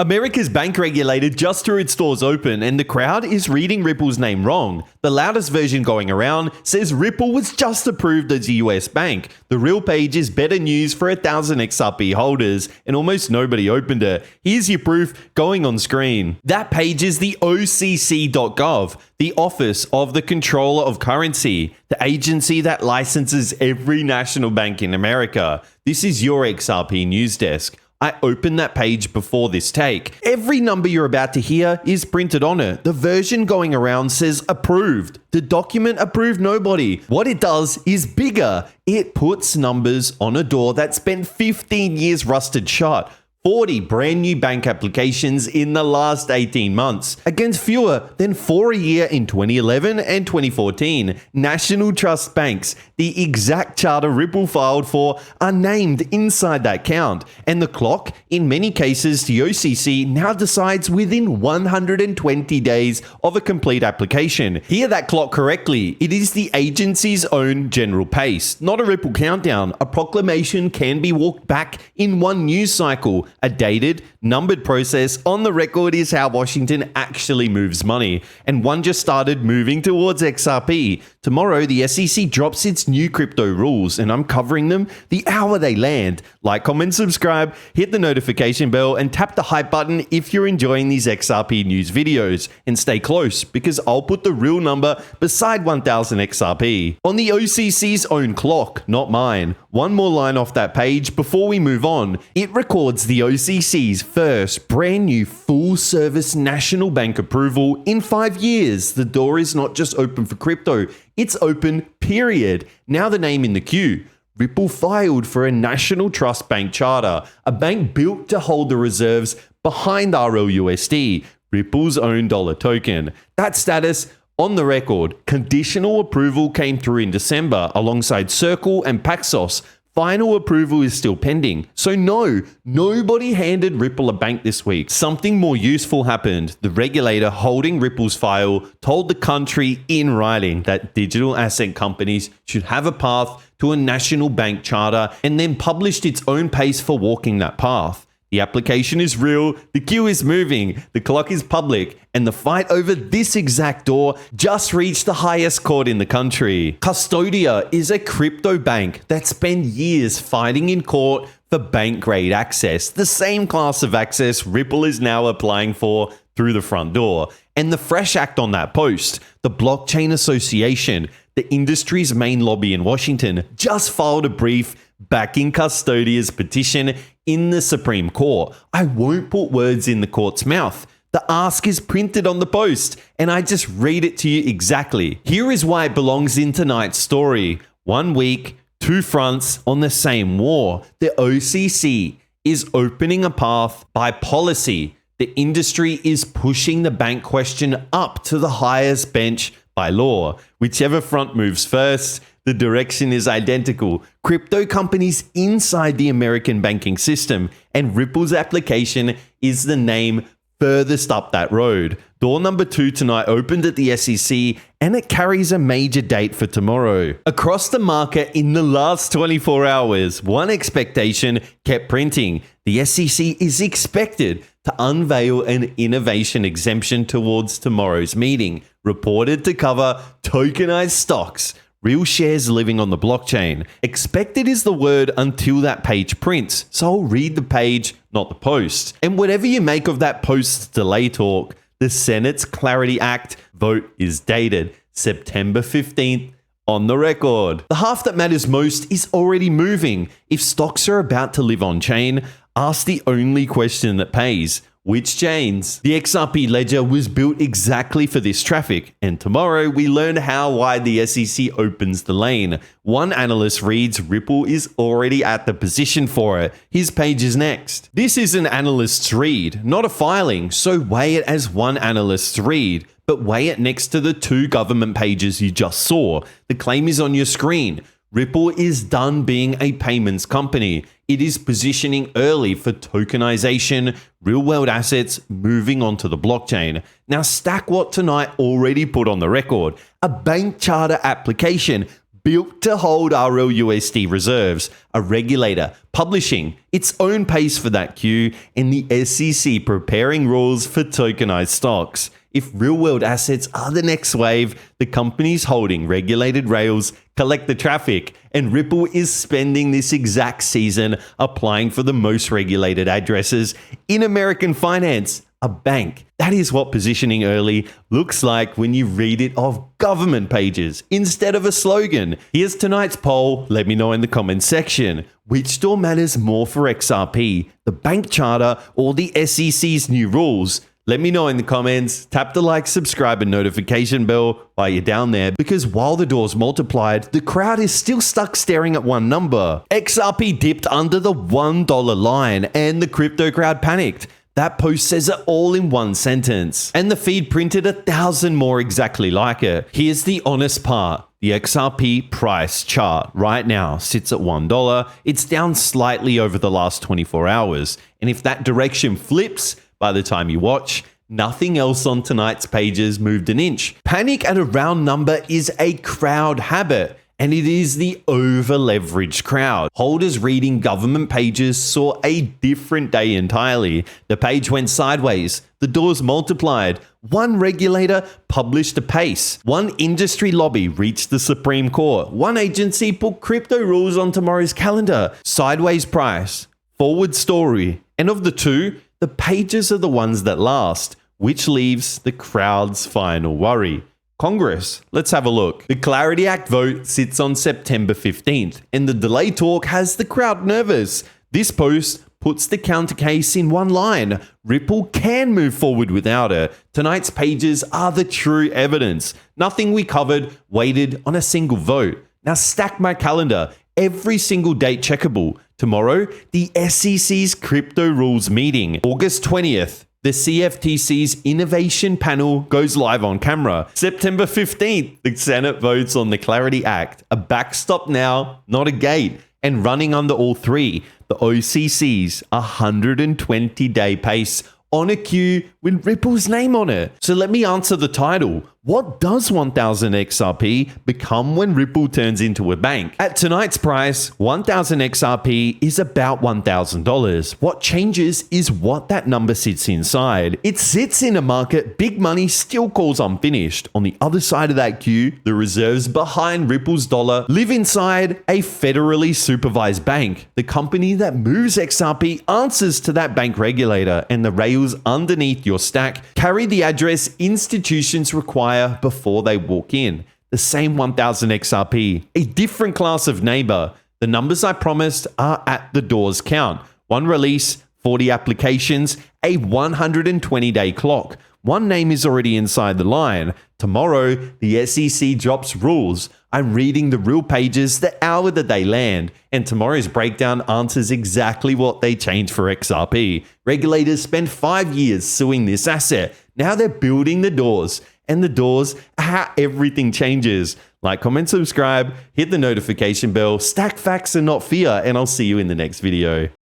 America's bank regulator just threw its doors open and the crowd is reading Ripple's name wrong. The loudest version going around says Ripple was just approved as a US bank. The real page is better news for 1,000 XRP holders and almost nobody opened it. Here's your proof going on screen. That page is the OCC.gov, the Office of the Controller of Currency, the agency that licenses every national bank in America. This is your XRP news desk. I opened that page before this take. Every number you're about to hear is printed on it. The version going around says approved. The document approved nobody. What it does is bigger. It puts numbers on a door that spent 15 years rusted shut. 40 brand new bank applications in the last 18 months, against fewer than 4 a year in 2011 and 2014. National Trust Banks, the exact charter Ripple filed for, are named inside that count. And the clock, in many cases, the OCC now decides within 120 days of a complete application. Hear that clock correctly. It is the agency's own general pace, not a Ripple countdown. A proclamation can be walked back in one news cycle. A dated, numbered process on the record is how Washington actually moves money, and one just started moving towards XRP. Tomorrow, the SEC drops its new crypto rules, and I'm covering them the hour they land. Like, comment, subscribe, hit the notification bell, and tap the hype button if you're enjoying these XRP news videos. And stay close, because I'll put the real number beside 1,000 XRP. On the OCC's own clock, not mine. One more line off that page before we move on. It records the OCC's first brand new full-service national bank approval in 5 years. The door is not just open for crypto, it's open, period. Now the name in the queue. Ripple filed for a national trust bank charter, a bank built to hold the reserves behind rlusd, Ripple's own dollar token. That status, on the record. Conditional approval came through in December alongside Circle and Paxos. Final approval is still pending. So no, nobody handed Ripple a bank this week. Something more useful happened. The regulator holding Ripple's file told the country in writing that digital asset companies should have a path to a national bank charter and then published its own pace for walking that path. The application is real, the queue is moving, the clock is public, and the fight over this exact door just reached the highest court in the country. Custodia is a crypto bank that spent years fighting in court for bank-grade access, the same class of access Ripple is now applying for through the front door. And the fresh act on that post, the Blockchain Association, the industry's main lobby in Washington, just filed a brief backing Custodia's petition in the Supreme Court. I won't put words in the court's mouth. The ask is printed on the post, and I just read it to you exactly. Here is why it belongs in tonight's story. 1 week, 2 fronts on the same war. The OCC is opening a path by policy. The industry is pushing the bank question up to the highest bench by law. Whichever front moves first, the direction is identical. Crypto companies inside the American banking system, and Ripple's application is the name furthest up that road. Door number 2 tonight opened at the SEC, and it carries a major date for tomorrow. Across the market in the last 24 hours, one expectation kept printing. The SEC is expected to unveil an innovation exemption towards tomorrow's meeting, reported to cover tokenized stocks, real shares living on the blockchain. Expected is the word until that page prints, so I'll read the page, not the post. And whatever you make of that post's delay talk, the Senate's Clarity Act vote is dated September 15th on the record. The half that matters most is already moving. If stocks are about to live on chain, ask the only question that pays. Which chains? The XRP ledger was built exactly for this traffic, and tomorrow we learn how wide the SEC opens the lane. One analyst reads Ripple is already at the position for it. His page is next. This is an analyst's read, not a filing, so weigh it as one analyst's read, but weigh it next to the 2 government pages you just saw. The claim is on your screen. Ripple is done being a payments company. It is positioning early for tokenization, real-world assets moving onto the blockchain. Now stack what tonight already put on the record. A bank charter application built to hold rlusd reserves, a regulator publishing its own pace for that queue, and the SEC preparing rules for tokenized stocks. If real-world assets are the next wave, the companies holding regulated rails collect the traffic, and Ripple is spending this exact season applying for the most regulated addresses in American finance, a bank. That is what positioning early looks like when you read it off government pages instead of a slogan. Here's tonight's poll. Let me know in the comments section. Which store matters more for XRP, the bank charter or the SEC's new rules? Let me know in the comments. Tap the like, subscribe, and notification bell while you're down there, because while the doors multiplied, the crowd is still stuck staring at one number. XRP dipped under the $1 line and the crypto crowd panicked. That post says it all in one sentence, and the feed printed 1,000 more exactly like it. Here's the honest part. The XRP price chart right now sits at $1. It's down slightly over the last 24 hours. And if that direction flips by the time you watch, nothing else on tonight's pages moved an inch. Panic at a round number is a crowd habit, and it is the over-leveraged crowd. Holders reading government pages saw a different day entirely. The page went sideways. The doors multiplied. One regulator published a pace. One industry lobby reached the Supreme Court. One agency put crypto rules on tomorrow's calendar. Sideways price. Forward story. And of the two, the pages are the ones that last, which leaves the crowd's final worry. Congress. Let's have a look. The Clarity Act vote sits on September 15th, and the delay talk has the crowd nervous. This post puts the counter case in one line. Ripple can move forward without it. Tonight's pages are the true evidence. Nothing we covered waited on a single vote. Now stack my calendar. Every single date checkable. Tomorrow, the SEC's crypto rules meeting. August 20th. The CFTC's Innovation Panel goes live on camera. September 15th, the Senate votes on the Clarity Act. A backstop now, not a gate. And running under all three, the OCC's 120-day pace on a queue with Ripple's name on it. So let me answer the title. What does 1000 XRP become when Ripple turns into a bank? At tonight's price, 1000 XRP is about $1,000. What changes is what that number sits inside. It sits in a market big money still calls unfinished. On the other side of that queue, the reserves behind Ripple's dollar live inside a federally supervised bank. The company that moves XRP answers to that bank regulator, and the rails underneath your stack carry the address institutions require before they walk in. The same 1000 XRP, a different class of neighbor. The numbers I promised are at the doors count. One release, 40 applications, a 120-day clock. One name is already inside the line. Tomorrow, the SEC drops rules. I'm reading the real pages the hour that they land, and tomorrow's breakdown answers exactly what they changed for XRP. Regulators spent 5 years suing this asset. Now they're building the doors, and the doors are how everything changes. Like, comment, subscribe, hit the notification bell, stack facts and not fear, and I'll see you in the next video.